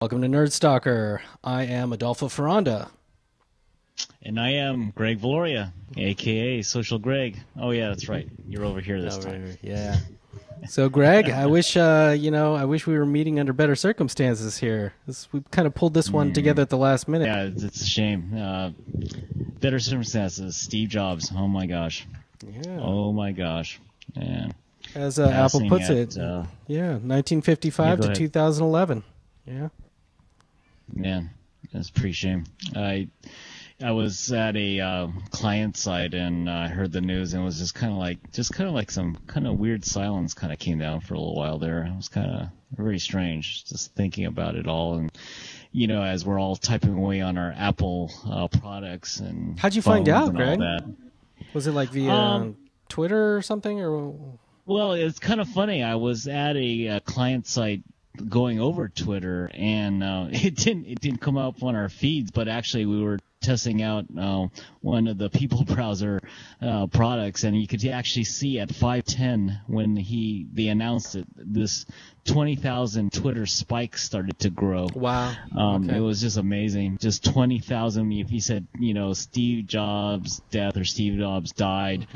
Welcome to Nerd Stalker. I am Adolfo Foronda. And I am Greg Viloria, a.k.a. Social Greg. Oh, yeah, that's right. You're over here this time. Yeah. So, Greg, I wish I wish we were meeting under better circumstances here. We kind of pulled this one together at the last minute. Yeah, it's a shame. Better circumstances. Steve Jobs. Oh, my gosh. Yeah. Oh, my gosh. Yeah. As Apple puts it, 1955 to 2011. Yeah. Man, that's pretty shame. I was at a client side and I heard the news and it was just kind of like some kind of weird silence kind of came down for a little while there. It was kind of very strange just thinking about it all, and as we're all typing away on our Apple products and how'd you find out, Greg? Was it like via Twitter or something, or? Well, it's kind of funny. I was at a client site going over Twitter, and it didn't come up on our feeds, but actually we were testing out one of the people browser products, and you could actually see at 5:10 when they announced it, this 20,000 Twitter spike started to grow. Wow. Okay. It was just amazing. Just 20,000. If you said, Steve Jobs' death or Steve Jobs died,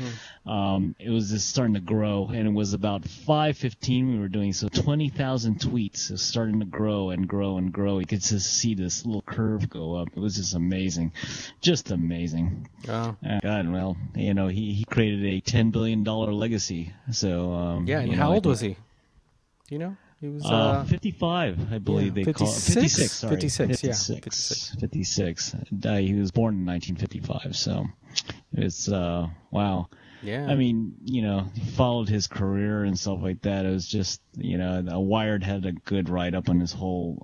it was just starting to grow. And it was about 5:15 we were doing. So 20,000 tweets is starting to grow and grow and grow. You could just see this little curve go up. It was just amazing. Just amazing. Wow. God, well, he created a $10 billion legacy. So, yeah. And how old was he? Do you know? He was 55, I believe they call it. 56. Sorry. 56, 56. He was born in 1955, so it's wow. Yeah. I mean, he followed his career and stuff like that. It was just, Wired had a good write up on his whole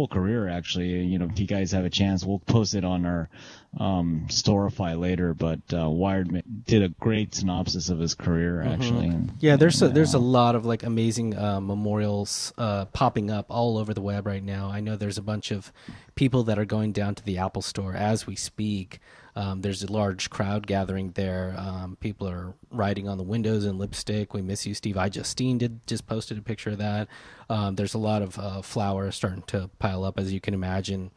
career, actually. If you guys have a chance, we'll post it on our Storify later, but Wired did a great synopsis of his career, actually. Yeah, there's a lot of like amazing memorials popping up all over the web right now. I know there's a bunch of people that are going down to the Apple Store as we speak. There's a large crowd gathering there. People are writing on the windows in lipstick. We miss you, Steve. Justine just posted a picture of that. There's a lot of flowers starting to pile up, as you can imagine,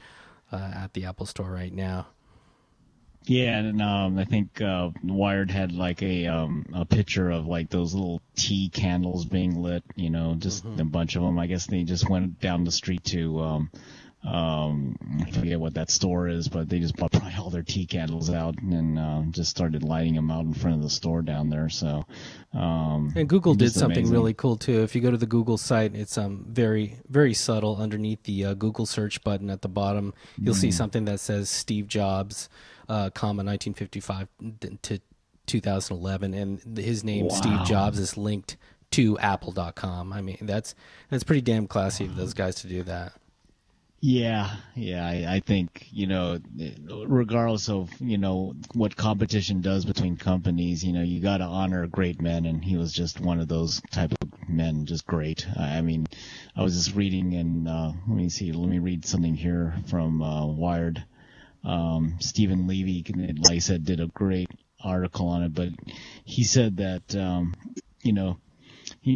at the Apple Store right now. Yeah, and I think Wired had like a picture of like those little tea candles being lit. Just a bunch of them. I guess they just went down the street to. I forget what that store is, but they just bought probably all their tea candles out and just started lighting them out in front of the store down there. So, and Google did something amazing. Really cool too. If you go to the Google site, it's very, very subtle. Underneath the Google search button at the bottom, you'll see something that says Steve Jobs, 1955 to 2011, and his name, Wow. Steve Jobs, is linked to Apple.com. I mean, that's pretty damn classy of those guys to do that. Yeah, I think, regardless of, what competition does between companies, you got to honor great men, and he was just one of those type of men, just great. I mean, I was just reading, and let me read something here from Wired. Stephen Levy, like I said, did a great article on it, but he said that,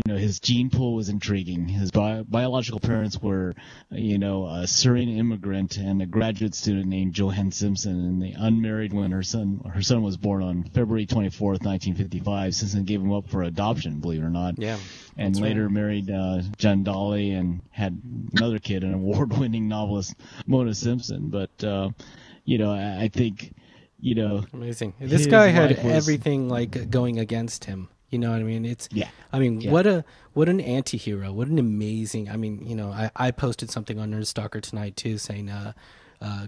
his gene pool was intriguing. His biological parents were, a Syrian immigrant and a graduate student named Johann Simpson, and they unmarried when her son was born on February 24th, 1955. Simpson gave him up for adoption, believe it or not. Yeah. And later married John Dolly and had another kid, an award-winning novelist, Mona Simpson. But, I think, amazing. This guy had everything like going against him. You know what I mean? What an anti-hero. What an amazing. I mean, I posted something on Nerdstalker tonight too, saying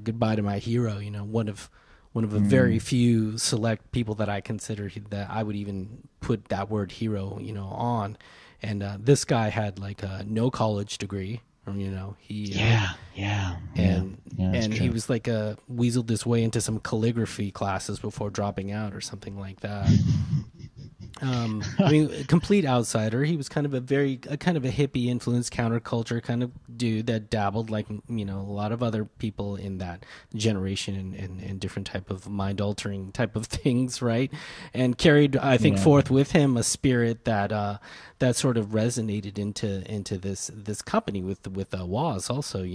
goodbye to my hero. One of a very few select people that I consider that I would even put that word hero, on. And this guy had like no college degree. He he was like weaseled his way into some calligraphy classes before dropping out or something like that. I mean, complete outsider. He was kind of a hippie influenced counterculture kind of dude that dabbled like, a lot of other people in that generation and different type of mind altering type of things, right? And carried, I think, forth with him a spirit that that sort of resonated into this company with Woz also,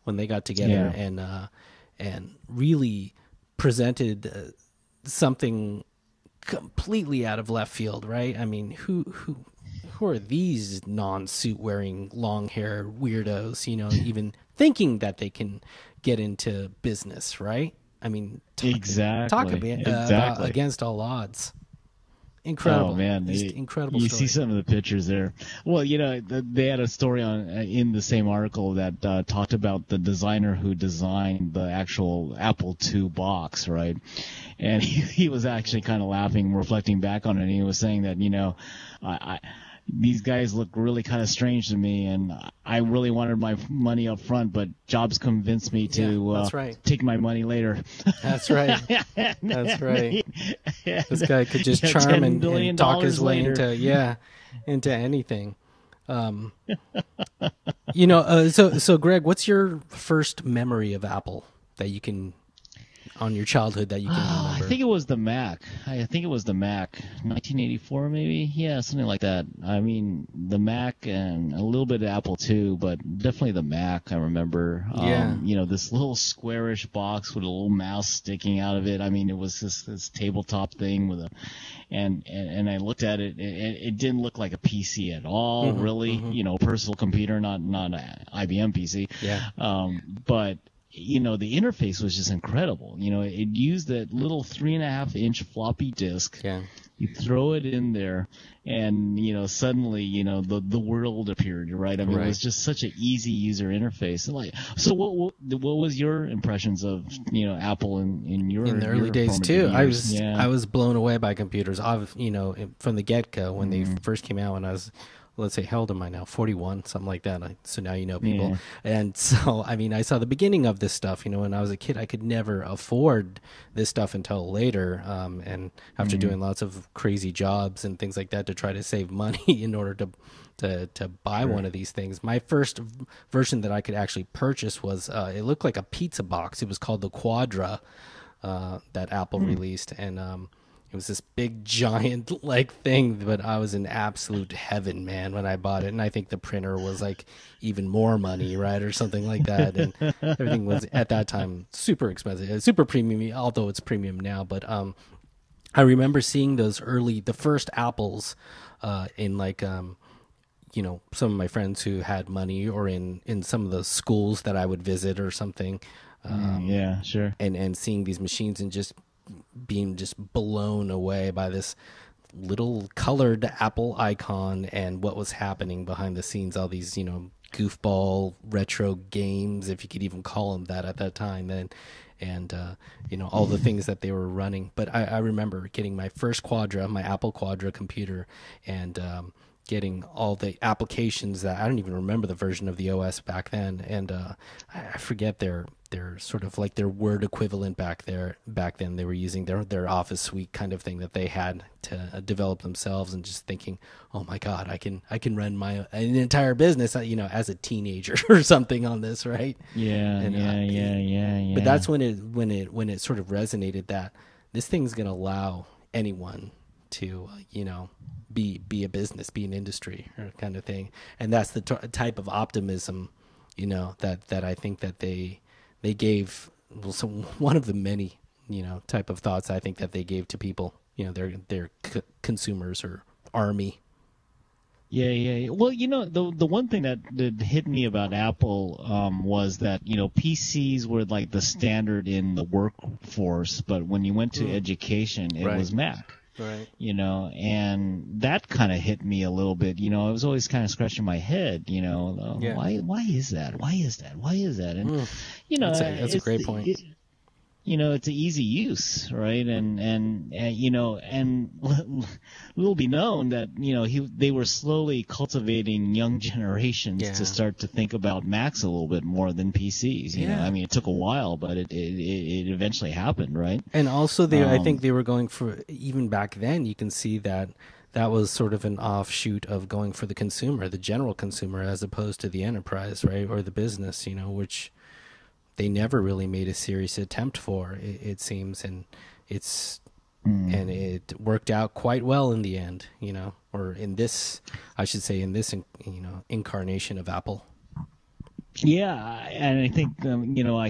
when they got together and really presented something completely out of left field, right? I mean, who are these non-suit wearing long hair weirdos, even thinking that they can get into business, right? I mean, talk about against all odds. Incredible. Oh man, incredible. You story. see some of the pictures there. Well, they had a story in the same article that talked about the designer who designed the actual Apple II box, right? And he was actually kind of laughing, reflecting back on it. And he was saying that these guys look really kind of strange to me, and I really wanted my money up front, but Jobs convinced me to take my money later. That's right. That's right. This guy could just charm and talk his way into anything. So Greg, what's your first memory of Apple that you can on your childhood that you can remember? I think it was the Mac. 1984 maybe. Yeah, something like that. I mean, the Mac and a little bit of Apple II, but definitely the Mac. I remember. This little squarish box with a little mouse sticking out of it. I mean, it was this tabletop thing with and I looked at it. It didn't look like a PC at all, really. Mm-hmm. Personal computer, not an IBM PC. Yeah. But the interface was just incredible. It used that little 3.5-inch floppy disk. Yeah. You throw it in there, and suddenly the world appeared. Right? I mean, It was just such an easy user interface. So what was your impressions of Apple in the early days too? Years? I was blown away by computers. From the get go when they first came out when I was. Let's say, how old am I now? 41, something like that. So now people. Yeah. And so, I mean, I saw the beginning of this stuff, when I was a kid. I could never afford this stuff until later. And after doing lots of crazy jobs and things like that to try to save money in order to buy one of these things. My first version that I could actually purchase was, it looked like a pizza box. It was called the Quadra that Apple released. And it was this big giant thing, but I was in absolute heaven, man, when I bought it. And I think the printer was like even more money, right, or something like that. And everything was at that time super expensive, super premium, although it's premium now. But I remember seeing the first Apples in some of my friends who had money, or in some of the schools that I would visit or something. Yeah, sure. And seeing these machines and just being blown away by this little colored Apple icon and what was happening behind the scenes, all these, goofball retro games, if you could even call them that at that time then, and all the things that they were running. But I remember getting my first my Apple Quadra computer, and getting all the applications that I don't even remember the version of the OS back then, and I forget their sort of like their Word equivalent back then. They were using their Office suite kind of thing that they had to develop themselves, and just thinking, oh my God, I can run an entire business, as a teenager or something on this, right? Yeah, and, yeah. But that's when it sort of resonated that this thing's going to allow anyone to be a business, be an industry, or kind of thing. And that's the type of optimism that I think that they gave, one of the many type of thoughts I think that they gave to people, their consumers or army. Yeah. Well, the one thing that hit me about Apple was that PCs were like the standard in the workforce, but when you went to education, it was Mac. Right. And that kind of hit me a little bit. I was always kind of scratching my head. Why is that? And that's a great point. It's an easy use, right? And little be known that they were slowly cultivating young generations to start to think about Macs a little bit more than PCs. You know, I mean, it took a while, but it eventually happened, right? And also, I think they were going for, even back then, you can see that that was sort of an offshoot of going for the consumer, the general consumer, as opposed to the enterprise, right, or the business, which they never really made a serious attempt for, it seems, and and it worked out quite well in the end, or in this, I should say, in this, incarnation of Apple. Yeah, and I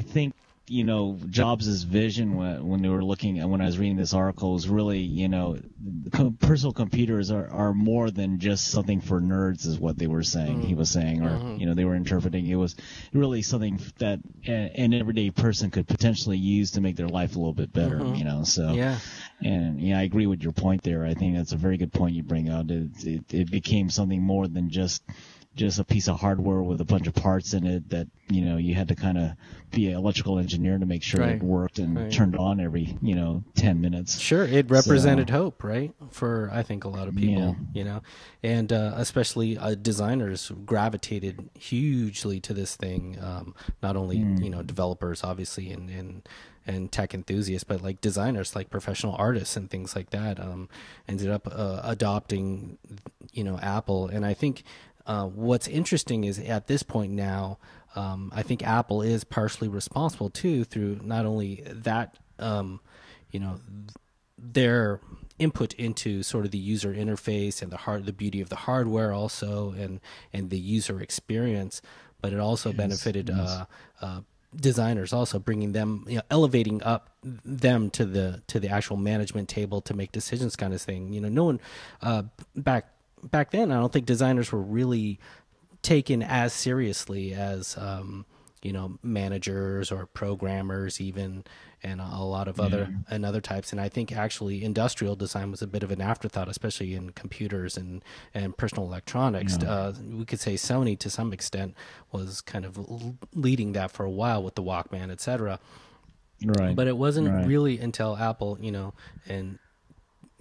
think Jobs' vision when they were looking at, when I was reading this article, was really, personal computers are more than just something for nerds, is what they were saying. He was saying, or they were interpreting. It was really something that an everyday person could potentially use to make their life a little bit better. So yeah. And I agree with your point there. I think that's a very good point you bring out. It became something more than just a piece of hardware with a bunch of parts in it that, you had to kind of be an electrical engineer to make sure it worked and turned on every, 10 minutes. Sure. It represented hope, right? For, I think, a lot of people, and especially designers gravitated hugely to this thing. Not only, developers, obviously, and tech enthusiasts, but like designers, like professional artists and things like that, ended up adopting, Apple. And I think, what's interesting is at this point now, I think Apple is partially responsible too, through not only that, their input into sort of the user interface and the beauty of the hardware also, and the user experience, but it also benefited designers, also bringing them, elevating up them to the actual management table to make decisions, kind of thing. No one back then, I don't think designers were really taken as seriously as managers or programmers even, and a lot of other types. And I think actually industrial design was a bit of an afterthought, especially in computers and personal electronics. We could say Sony to some extent was kind of leading that for a while with the Walkman, etc. Right. But it wasn't really until Apple, and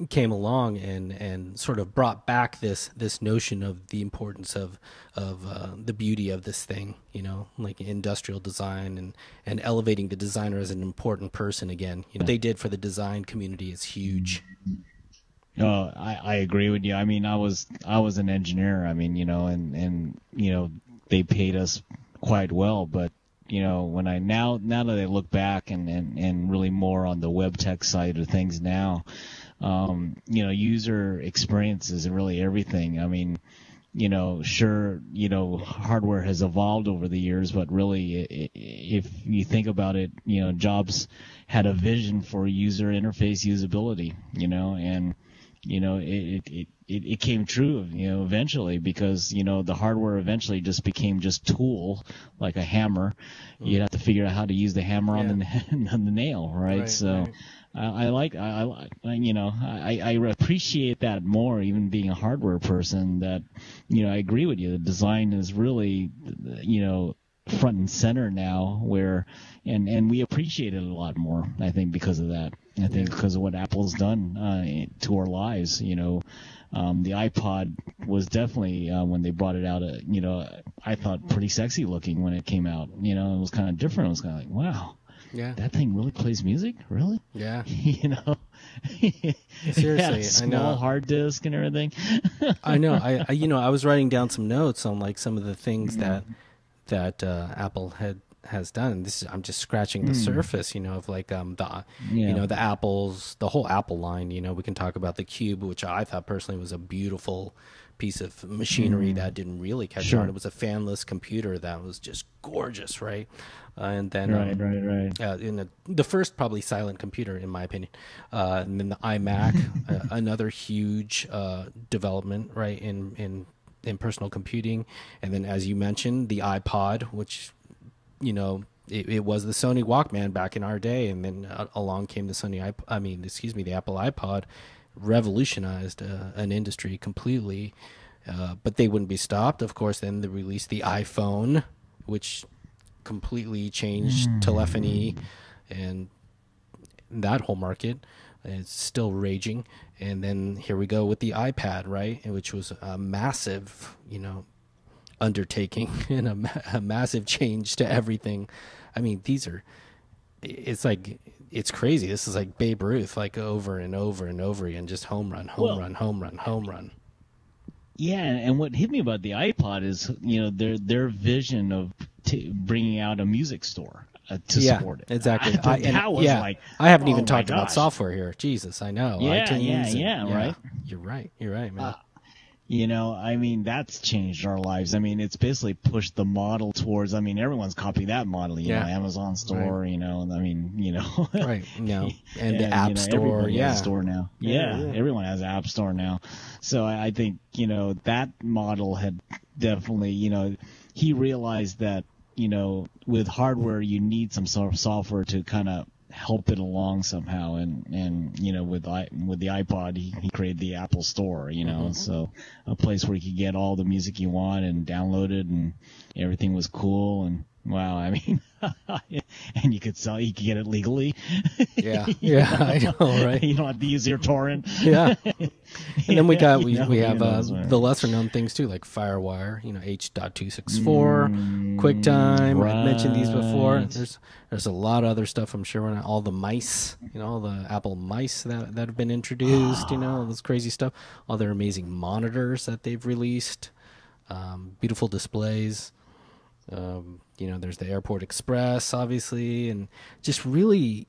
came along and sort of brought back this notion of the importance of the beauty of this thing, like industrial design and elevating the designer as an important person again. What they did for the design community is huge. I agree with you. I mean, I was an engineer. I mean, and they paid us quite well, but when I now that I look back and really more on the web tech side of things now, user experience is really everything. I mean, sure, hardware has evolved over the years, but really, if you think about it, Jobs had a vision for user interface usability, and it came true, eventually, because, the hardware eventually just became just tool, like a hammer. You'd have to figure out how to use the hammer on the nail, right? So I appreciate that more, even being a hardware person, that, I agree with you. The design is really, front and center now, where, and we appreciate it a lot more, I think, because of that. I think because of what Apple's done to our lives. The iPod was definitely, when they brought it out, I thought pretty sexy looking when it came out. It was kind of different. It was kind of like, wow. Yeah. That thing really plays music? Really? Yeah. Seriously, small hard disk and everything. I know. I was writing down some notes on like some of the things that Apple has done. And I'm just scratching the surface, of like the Apple's, the whole Apple line. We can talk about the Cube, which I thought personally was a beautiful piece of machinery that didn't really catch on. It was a fanless computer that was just gorgeous, right? And then in the first probably silent computer, in my opinion, and then the iMac, another huge development, right, in personal computing. And then, as you mentioned, the iPod, which it was the Sony Walkman back in our day, and then along came the the Apple iPod, revolutionized an industry completely. But they wouldn't be stopped. Of course, then they released the iPhone, which completely changed telephony and that whole market. It's still raging. And then here we go with the iPad, right, which was a massive, undertaking and a massive change to everything. I mean, it's like it's crazy. This is like Babe Ruth, like over and over and over again, just home run, home run, home run, home run. Yeah, and what hit me about the iPod is, their vision of bringing out a music store to support it. Exactly. I haven't even talked about software here. Jesus, I know. Yeah, iTunes right. You're right, man. That's changed our lives. It's basically pushed the model towards, everyone's copying that model, Amazon store, right. Right. No. And the App Store, has a store now. Yeah, everyone has an App Store now. So I think, that model had definitely, he realized that, with hardware, you need some sort of software to kind of help it along somehow, and with the iPod he created the Apple Store, so a place where you could get all the music you want and download it, and everything was cool, and wow, and you could get it legally. Yeah, I know, right? You don't have to use your torrent. Yeah. And then we have the lesser known things too, like FireWire, H.264, QuickTime. Right. I mentioned these before. There's a lot of other stuff, I'm sure. All the mice, all the Apple mice that have been introduced, all this crazy stuff. All their amazing monitors that they've released, beautiful displays. There's the Airport Express, obviously, and just really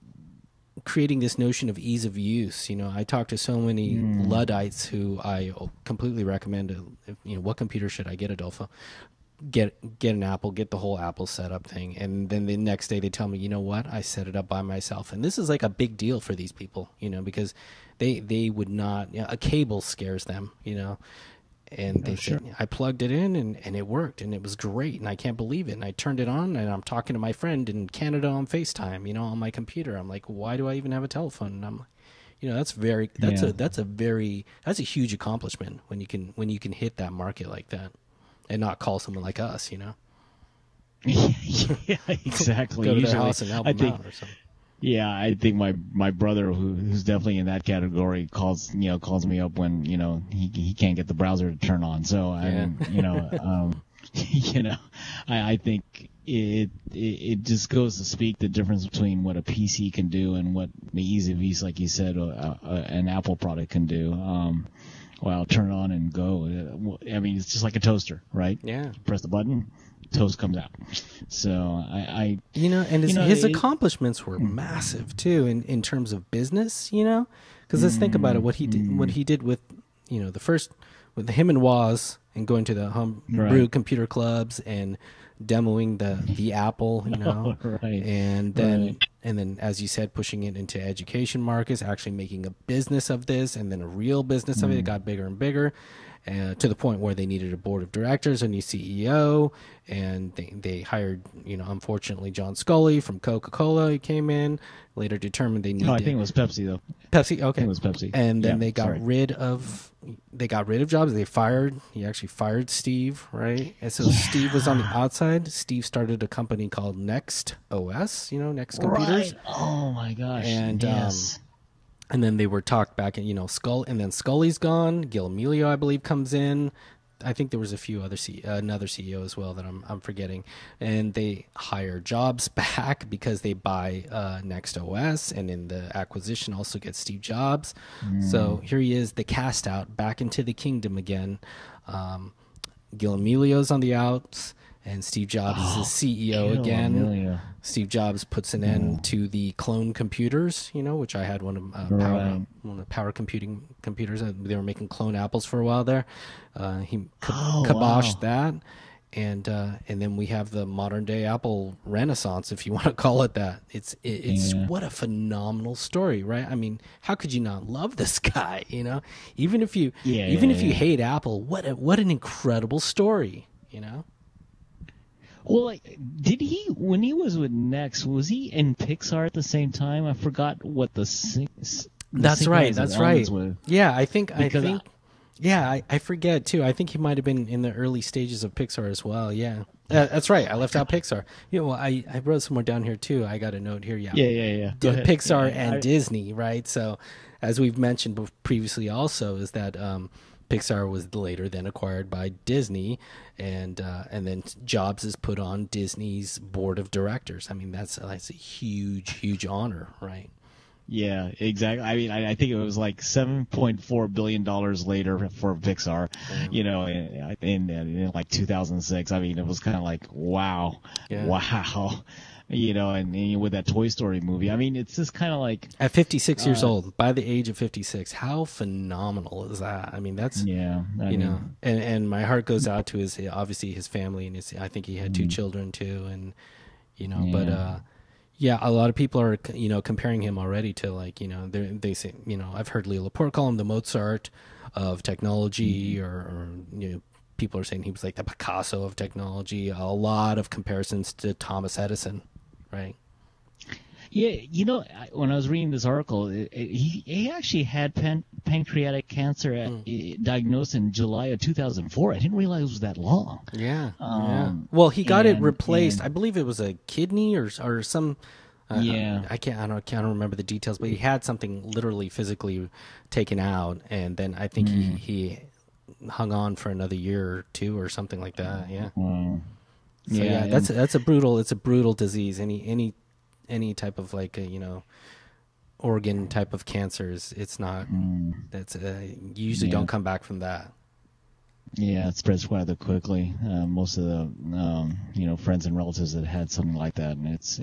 creating this notion of ease of use. I talk to so many Luddites who I completely recommend. What computer should I get, Adolfo? Get an Apple, get the whole Apple setup thing, and then the next day they tell me, you know what, I set it up by myself. And this is like a big deal for these people, because they would not. A cable scares them, And they said, I plugged it in and it worked and it was great and I can't believe it. And I turned it on and I'm talking to my friend in Canada on FaceTime, on my computer. I'm like, why do I even have a telephone? And I'm like, that's a huge accomplishment when you can hit that market like that and not call someone like us, Yeah, exactly. Go to their house and help them out or something. Yeah, I think my brother, who's definitely in that category, calls me up when he can't get the browser to turn on. So I think it just goes to speak the difference between what a PC can do and what the ease of use, like you said, an Apple product can do. Turn on and go. It's just like a toaster, right? Yeah. You press the button, toast comes out. So his accomplishments were massive too in terms of business, because let's think about it, what he did with the first with him and Woz and going to the homebrew computer clubs and demoing the Apple, right. and then as you said, pushing it into education markets, actually making a business of this, and then a real business of it. It got bigger and bigger. To the point where they needed a board of directors, a new CEO, and they hired, unfortunately, John Scully from Coca-Cola. He came in, later determined they needed. I think it was Pepsi though. Pepsi, okay. I think it was Pepsi. And then they got rid of jobs. He actually fired Steve, right? And so Steve was on the outside. Steve started a company called Next OS, Next Computers. Right. Oh my gosh. And yes. And then they were talked back, and and then Scully's gone. Gil Amelio, I believe, comes in. I think there was a few other another CEO as well that I'm forgetting, and they hire Jobs back because they buy Next OS, and in the acquisition also get Steve Jobs. So here he is, the cast out back into the kingdom again. Gil Amelio's on the outs. And Steve Jobs is the CEO again. Amelia. Steve Jobs puts an end to the clone computers, which I had one of the power computing computers. They were making clone apples for a while there. He kiboshed that, and then we have the modern day Apple Renaissance, if you want to call it that. It's what a phenomenal story, right? How could you not love this guy? Even if you hate Apple, what an incredible story, Well, did he, when he was with Next, was he in Pixar at the same time? I forgot what That's right. Yeah, I forget too. I think he might have been in the early stages of Pixar as well. Yeah, that's right. I left out Pixar. I wrote somewhere down here too. I got a note here. Yeah. Go ahead. Pixar and Disney, right? So, as we've mentioned previously, also is that Pixar was later then acquired by Disney, and then Jobs is put on Disney's board of directors. That's a huge honor, right? Yeah, exactly. I mean, I think it was like $7.4 billion later for Pixar, in like 2006. I mean, it was kind of like, wow, wow, and with that Toy Story movie. I mean, it's just kind of like at 56 years old, by the age of 56, how phenomenal is that? I mean, that's and my heart goes out to obviously his family, and I think he had two children too, and but. Yeah, a lot of people are, comparing him already to they say, I've heard Leo Laporte call him the Mozart of technology, or people are saying he was like the Picasso of technology. A lot of comparisons to Thomas Edison, right? Yeah, when I was reading this article, he actually had pancreatic cancer diagnosed in July of 2004. I didn't realize it was that long. Yeah. Well, he got it replaced. I believe it was a kidney or some. I can't remember the details, but he had something literally physically taken out, and then I think he hung on for another year or two or something like that. Yeah. So that's a brutal disease. Any type of organ type of cancers, it's not. That's you usually don't come back from that. Yeah, it spreads rather quickly. Most of the friends and relatives that had something like that, and it's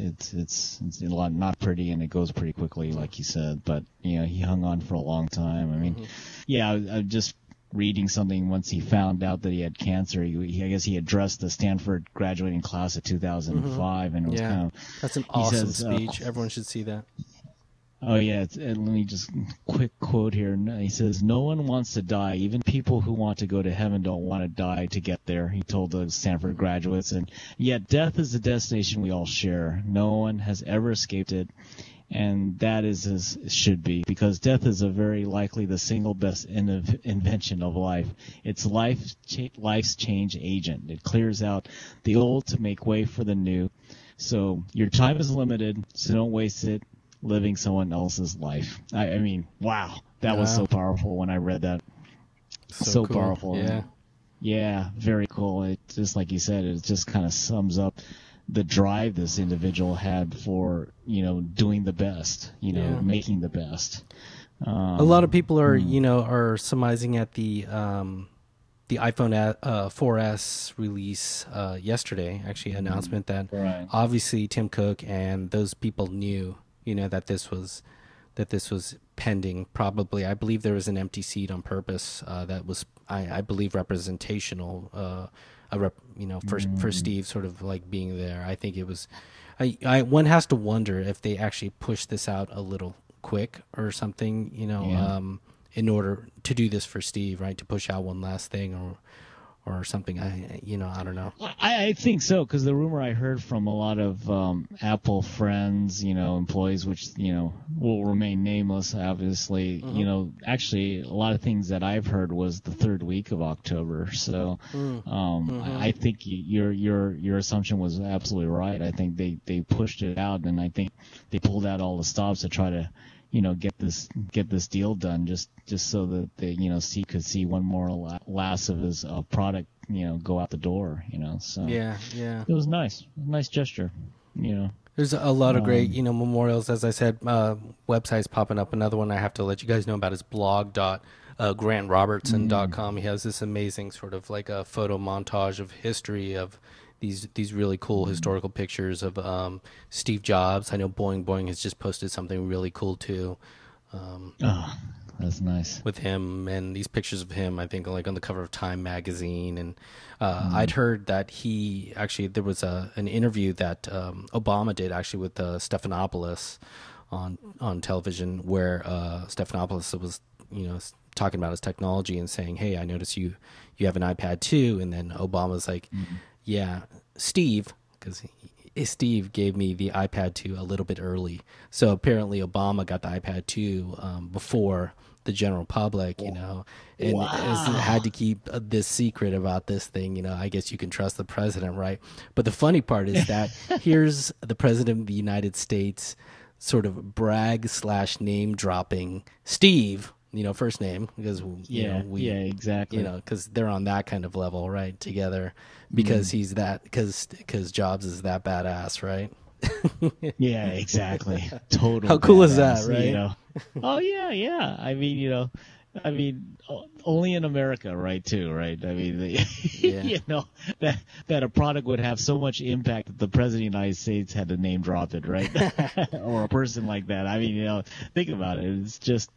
a lot not pretty, and it goes pretty quickly, like you said. But he hung on for a long time. I mean, I just reading something once he found out that he had cancer. I guess he addressed the Stanford graduating class of 2005, and it was kind of that's an awesome speech. Everyone should see that. Oh yeah, let me just quick quote here. He says, "No one wants to die. Even people who want to go to heaven don't want to die to get there." He told the Stanford graduates, and yet death is the destination we all share. No one has ever escaped it. And that is as it should be, because death is a very likely the single best invention of life. It's life's change agent. It clears out the old to make way for the new. So your time is limited, so don't waste it living someone else's life. I mean, wow. That was so powerful when I read that. So cool. Powerful. Yeah. Yeah, very cool. It just like you said, it just kind of sums up the drive this individual had for doing the best, making the best. A lot of people are surmising at the iPhone 4S release yesterday, actually, announcement that obviously Tim Cook and those people knew that this was pending. Probably, I believe there was an empty seat on purpose that was I believe representational. For Steve sort of like being there. I think it was. One has to wonder if they actually pushed this out a little quick or something, in order to do this for Steve, right? To push out one last thing or something. I don't know. I think so, because the rumor I heard from a lot of Apple friends, employees, which will remain nameless, obviously. Actually, a lot of things that I've heard was the third week of October. So, I think your assumption was absolutely right. I think they pushed it out, and I think they pulled out all the stops to try to get this deal done, just so that they Steve could see one more last of his product go out the door. So it was nice gesture. There's a lot of great memorials, as I said, websites popping up. Another one I have to let you guys know about is blog.grantrobertson.com. He has this amazing sort of like a photo montage of history of these really cool historical pictures of Steve Jobs. I know Boing has just posted something really cool too. That's nice. With him, and these pictures of him, I think, like on the cover of Time magazine. And I'd heard that there was an interview that Obama did actually with Stephanopoulos on television, where Stephanopoulos was talking about his technology and saying, "Hey, I noticed you have an iPad too." And then Obama's like, "Yeah, Steve," because Steve gave me the iPad 2 a little bit early. So apparently Obama got the iPad 2 before the general public, and had to keep this secret about this thing. I guess you can trust the president, right? But the funny part is that here's the president of the United States sort of name dropping Steve, first name, because exactly, because they're on that kind of level, right, together, because he's that, because Jobs is that badass, right? Yeah, exactly. Total. How cool is badass, that, right? You know? Oh yeah, yeah. Only in America, right? Too, right? I mean, Yeah. you know that a product would have so much impact that the president of the United States had to name drop it, right? Or a person like that. I mean, think about it. It's just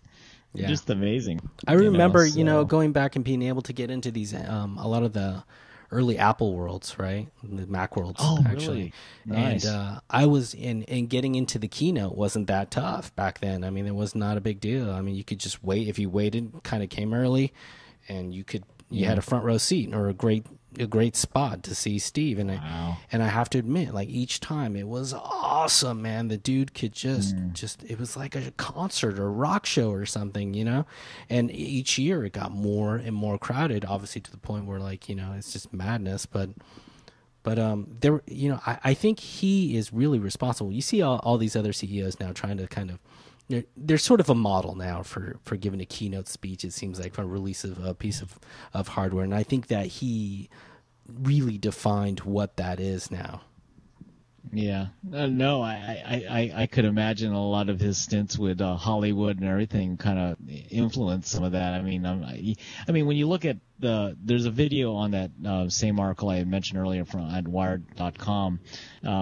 amazing. I remember, going back and being able to get into these a lot of the early Apple worlds, right? The Mac worlds, Oh, actually. really? Nice. And I was in getting into the keynote wasn't that tough back then. I mean, it was not a big deal. I mean, you could just wait if you waited, kind of came early, and you had a front row seat or a great spot to see Steve. And wow. I have to admit, like, each time it was awesome, man. The dude could just it was like a concert or a rock show or something, and each year it got more and more crowded, obviously to the point where, like, it's just madness. But there, I think he is really responsible. You see all these other CEOs now trying to kind of, they're sort of a model now for giving a keynote speech, it seems like, for a release of a piece of hardware. And I think that he really defined what that is now. Yeah, no, I could imagine a lot of his stints with Hollywood and everything kind of influenced some of that. I mean, when you look at there's a video on that same article I had mentioned earlier at Wired.com.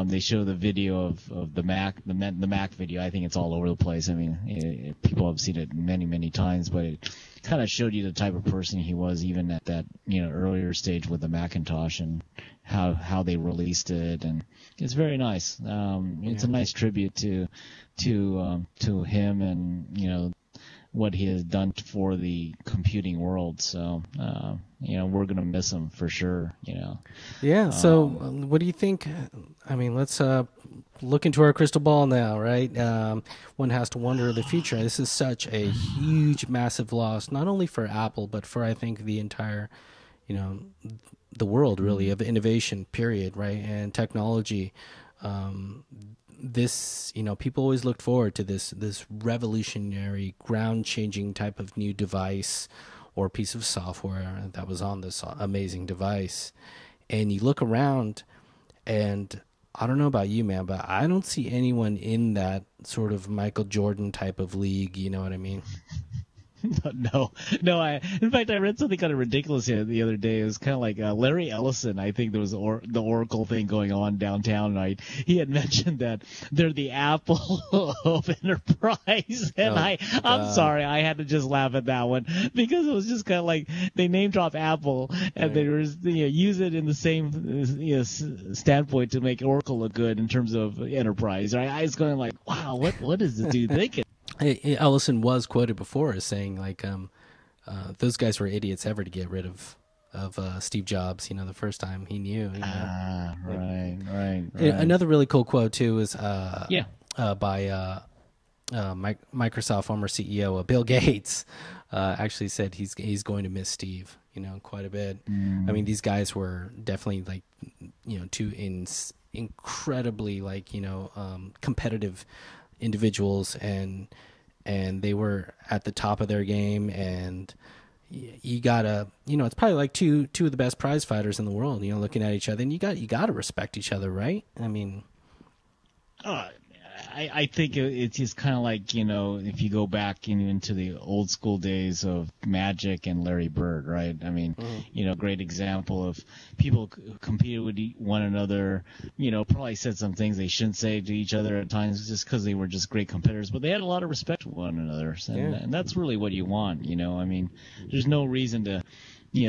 They show the video of the Mac, the Mac video. I think it's all over the place. I mean, people have seen it many, many times, but it kind of showed you the type of person he was, even at that earlier stage with the Macintosh and how they released it, and it's very nice. It's a nice tribute to him and what he has done for the computing world. So we're gonna miss him for sure. Yeah. So what do you think? I mean, let's look into our crystal ball now, right? One has to wonder the future. This is such a huge, massive loss, not only for Apple, but for, I think, the entire, the world, really, of innovation, period, right? And technology. This, people always looked forward to this revolutionary, ground-changing type of new device or piece of software that was on this amazing device. And you look around, and I don't know about you, man, but I don't see anyone in that sort of Michael Jordan type of league, you know what I mean? No. In fact, I read something kind of ridiculous the other day. It was kind of like Larry Ellison. I think there was the Oracle thing going on downtown, right? He had mentioned that they're the Apple of enterprise, and I'm sorry, I had to just laugh at that one because it was just kind of like they name drop Apple and they use it in the same standpoint to make Oracle look good in terms of enterprise. Right? I was going like, wow, what is this dude thinking? Ellison was quoted before as saying, like, those guys were idiots ever to get rid of Steve Jobs, the first time he knew. Right. Another really cool quote, too, is by Microsoft former CEO Bill Gates. Actually said he's going to miss Steve, quite a bit. I mean, these guys were definitely, like, two incredibly, like, competitive individuals, and they were at the top of their game, and you gotta, it's probably like two of the best prize fighters in the world, looking at each other, and you gotta respect each other, right? I mean, I think it's just kind of like, if you go back into the old school days of Magic and Larry Bird, right? I mean, great example of people who competed with one another, probably said some things they shouldn't say to each other at times just because they were just great competitors, but they had a lot of respect for one another. And that's really what you want, I mean, there's no reason to,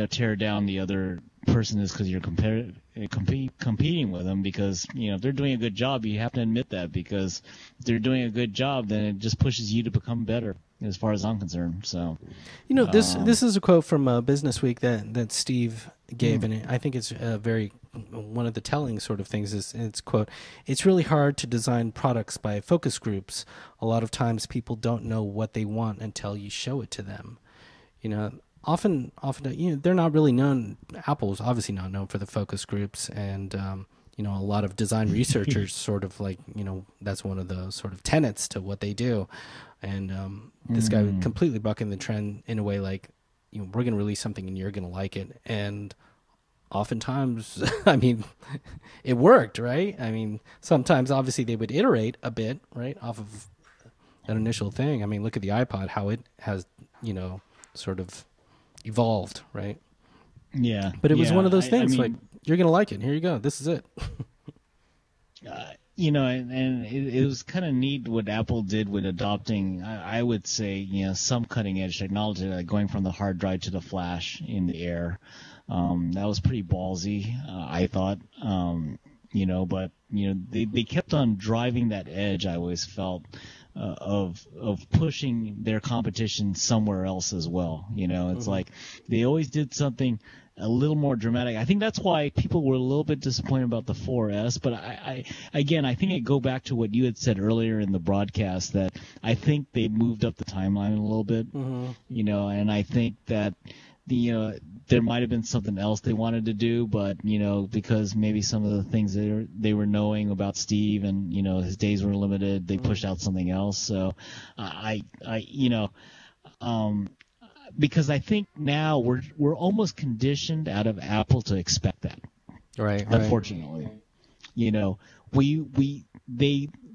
tear down the other person is because you're competing with them, because if they're doing a good job, you have to admit that, because if they're doing a good job, then it just pushes you to become better, as far as I'm concerned. So this is a quote from Business Week that Steve gave, and I think it's one of the telling sort of things is, it's quote, "It's really hard to design products by focus groups. A lot of times people don't know what they want until you show it to them." Often, they're not really known. Apple's obviously not known for the focus groups, and a lot of design researchers sort of like, that's one of the sort of tenets to what they do. And this guy would completely bucking the trend in a way like, we're going to release something and you're going to like it. And oftentimes, I mean, it worked, right? I mean, sometimes obviously they would iterate a bit, right, off of an initial thing. I mean, look at the iPod, how it has, sort of evolved, right? Yeah. But it was one of those things, like, you're going to like it. Here you go. This is it. And it was kind of neat what Apple did with adopting, I would say, some cutting edge technology, like going from the hard drive to the flash in the air. That was pretty ballsy, I thought. But they kept on driving that edge. I always felt of pushing their competition somewhere else as well. It's like they always did something a little more dramatic. I think that's why people were a little bit disappointed about the 4S. But I think I go back to what you had said earlier in the broadcast, that I think they moved up the timeline a little bit. And I think that there might have been something else they wanted to do, but because maybe some of the things they were knowing about Steve and his days were limited, they pushed out something else. So because I think now we're almost conditioned out of Apple to expect that. Right. Unfortunately,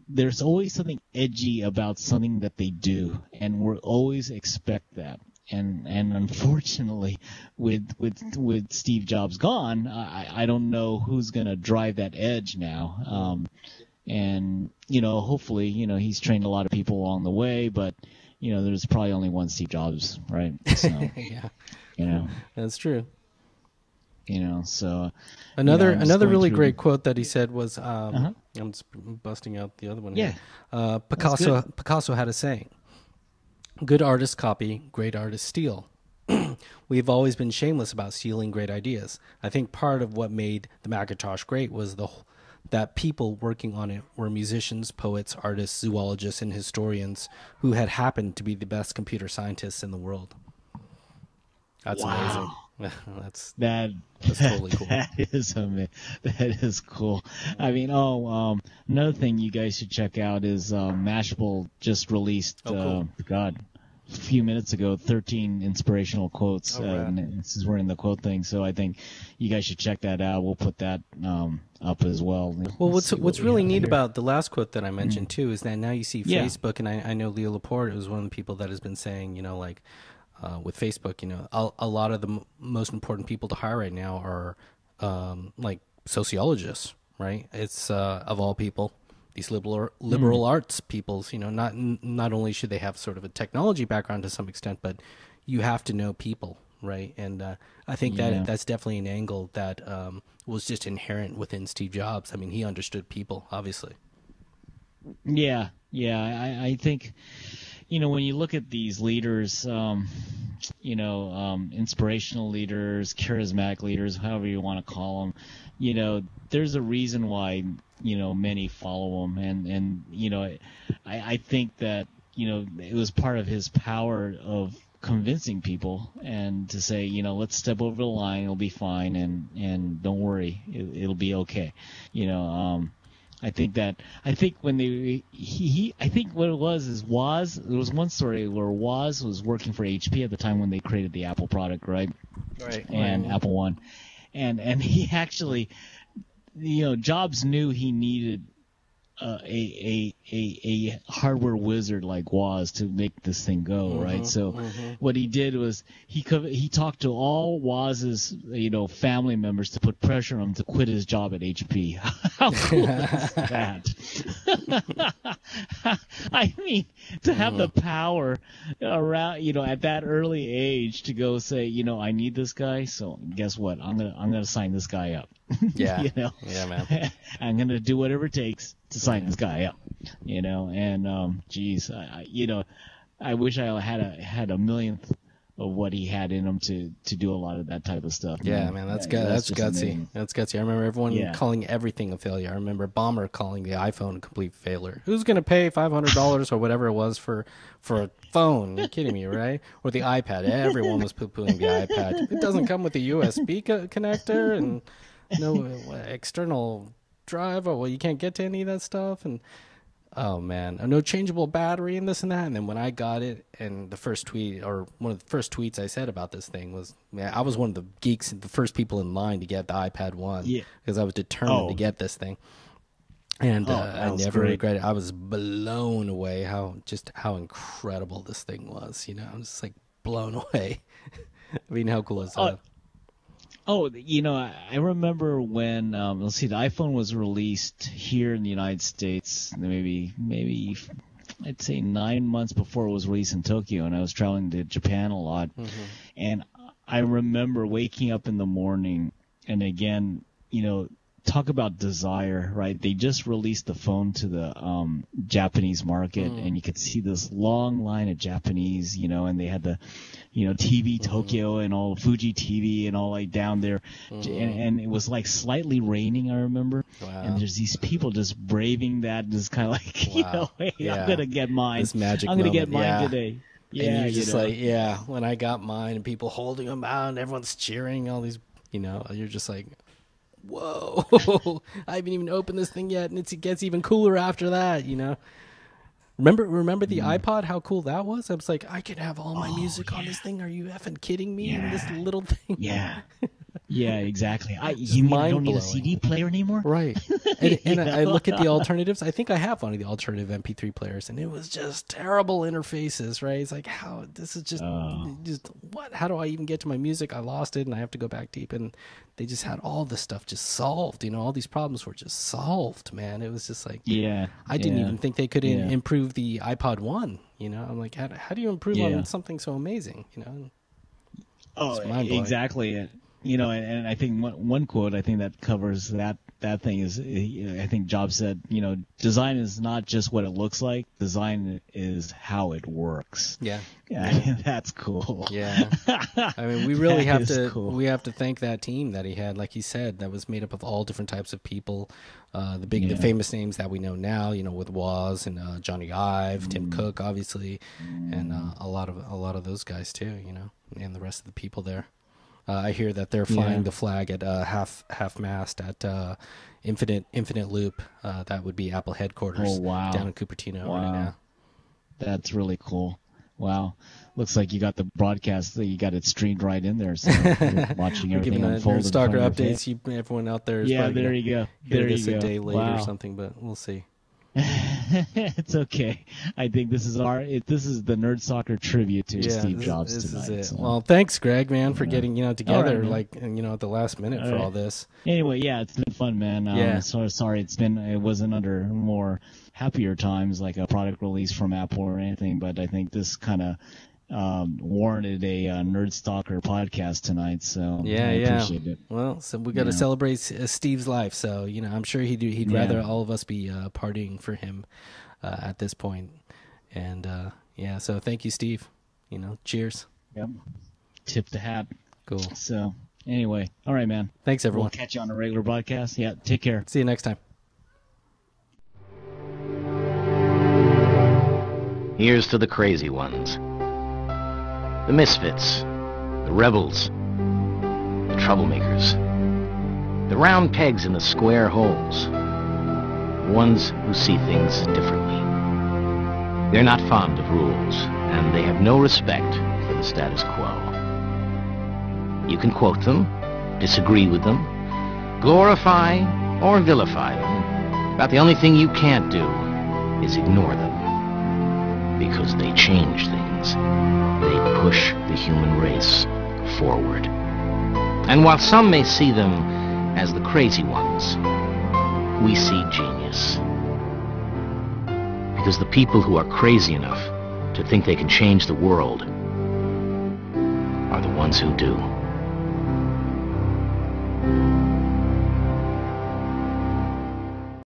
there's always something edgy about something that they do, and we always expect that. And unfortunately, with Steve Jobs gone, I don't know who's gonna drive that edge now. And hopefully, he's trained a lot of people along the way, but there's probably only one Steve Jobs, right? So, yeah, that's true. So another really great quote that he said was, I'm just busting out the other one. Yeah, here. Picasso had a saying: "Good artists copy, great artists steal." We've always been shameless about stealing great ideas. I think part of what made the Macintosh great was that people working on it were musicians, poets, artists, zoologists, and historians who had happened to be the best computer scientists in the world. That's amazing. That's totally cool. That is amazing. That is cool. I mean, another thing you guys should check out is Mashable just released. Cool. A few minutes ago, 13 inspirational quotes. This is we're in the quote thing, so I think you guys should check that out. We'll put that up as well. Well, what's really neat about the last quote that I mentioned too is that now you see Facebook, and I know Leo Laporte is one of the people that has been saying, with Facebook, a lot of the most important people to hire right now are like sociologists, right? It's of all people. These liberal arts peoples, not only should they have sort of a technology background to some extent, but you have to know people, right? And I think that's definitely an angle that was just inherent within Steve Jobs. I mean, he understood people, obviously. Yeah. I think, when you look at these leaders, inspirational leaders, charismatic leaders, however you want to call them, there's a reason why many follow him, and I think that it was part of his power of convincing people and to say let's step over the line, it'll be fine, and don't worry, it'll be okay. I think when I think what it was is Woz. There was one story where Woz was working for HP at the time when they created the Apple product, right? Right. And Apple One, and he actually, Jobs knew he needed a hardware wizard like Woz to make this thing go, right? So what he did was he talked to all Woz's family members to put pressure on him to quit his job at HP. How cool is that? I mean, to have the power around at that early age to go say I need this guy, so guess what, I'm gonna sign this guy up. Yeah. Yeah, man. I'm gonna do whatever it takes to sign this guy up, and geez, I wish I had a millionth of what he had in him to do a lot of that type of stuff. Yeah, man, that's good. That's gutsy. Amazing. That's gutsy. I remember everyone calling everything a failure. I remember Bomber calling the iPhone a complete failure. Who's gonna pay $500 or whatever it was for a phone? You're kidding me, right? Or the iPad. Everyone was poo-pooing the iPad. It doesn't come with a USB connector and no external drive. Well, you can't get to any of that stuff. And Oh man, no changeable battery and this and that. And then when I got it, and the first tweet, or one of the first tweets I said about this thing was, man, I was one of the geeks, the first people in line to get the iPad 1 because I was determined to get this thing. And I never regretted it. I was blown away how incredible this thing was. You know, I was just like blown away. I mean, how cool is that? Oh, you know, I remember when, let's see, the iPhone was released here in the United States, maybe I'd say 9 months before it was released in Tokyo, and I was traveling to Japan a lot. Mm-hmm. And I remember waking up in the morning, and again, you know, talk about desire, right? They just released the phone to the Japanese market, and you could see this long line of Japanese, you know, and they had the, you know, TV Tokyo and all Fuji TV and all like down there, and it was like slightly raining, I remember. Wow. And there's these people just braving that, just kind of like, you know, hey, I'm gonna get mine. This magic I'm gonna moment. get mine today. Yeah, and you're just like, when I got mine, and people holding them out, and everyone's cheering, all these, you know, you're just like, whoa, I haven't even opened this thing yet, and it gets even cooler after that, you know. Remember the iPod, how cool that was? I was like, I could have all my music on this thing. Are you effing kidding me? In this little thing? Yeah. Yeah, exactly. You mean I don't need a CD player anymore? Right. And I look at the alternatives. I think I have one of the alternative MP3 players, and it was just terrible interfaces, right? It's like, how, this is just what? How do I even get to my music? I lost it, and I have to go back deep. And they just had all this stuff just solved. You know, all these problems were just solved, man. It was just like, I didn't even think they could improve the iPod 1. You know, I'm like, how do you improve on something so amazing? You know? Oh, exactly. You know, and I think one quote I think that covers that thing is, I think Jobs said, you know, design is not just what it looks like, design is how it works. Yeah, that's cool. Yeah, I mean, we really have to thank that team that he had, like he said, that was made up of all different types of people, the famous names that we know now, you know, with Woz and Johnny Ive, Tim Cook, obviously, and a lot of those guys too, you know, and the rest of the people there. I hear that they're flying the flag at half mast at Infinite Loop. That would be Apple headquarters down in Cupertino right now. That's really cool. Wow. Looks like you got the broadcast, you got it streamed right in there. So you're watching everything unfold. Stalker updates. Everyone out there is there you go. There you go. A day late or something, but we'll see. It's okay. I think this is the Nerd Soccer tribute to Steve Jobs tonight. Is it. So. Well, thanks, Greg, man, for getting together at the last minute for all this. Anyway, it's been fun, man. Sorry, it wasn't under more happier times like a product release from Apple or anything, but I think this kind of warranted a Nerd Stalker podcast tonight, so I appreciate it. Well, so we got to celebrate Steve's life, so I'm sure he'd rather all of us be partying for him at this point, and so thank you, Steve. Cheers. Yep. Tip the hat. Cool. So anyway, all right, man. Thanks, everyone. We'll catch you on a regular broadcast. Yeah, take care. See you next time. Here's to the crazy ones. The misfits, the rebels, the troublemakers, the round pegs in the square holes, the ones who see things differently. They're not fond of rules, and they have no respect for the status quo. You can quote them, disagree with them, glorify or vilify them, but the only thing you can't do is ignore them, because they change things. They push the human race forward. And while some may see them as the crazy ones, we see genius. Because the people who are crazy enough to think they can change the world are the ones who do.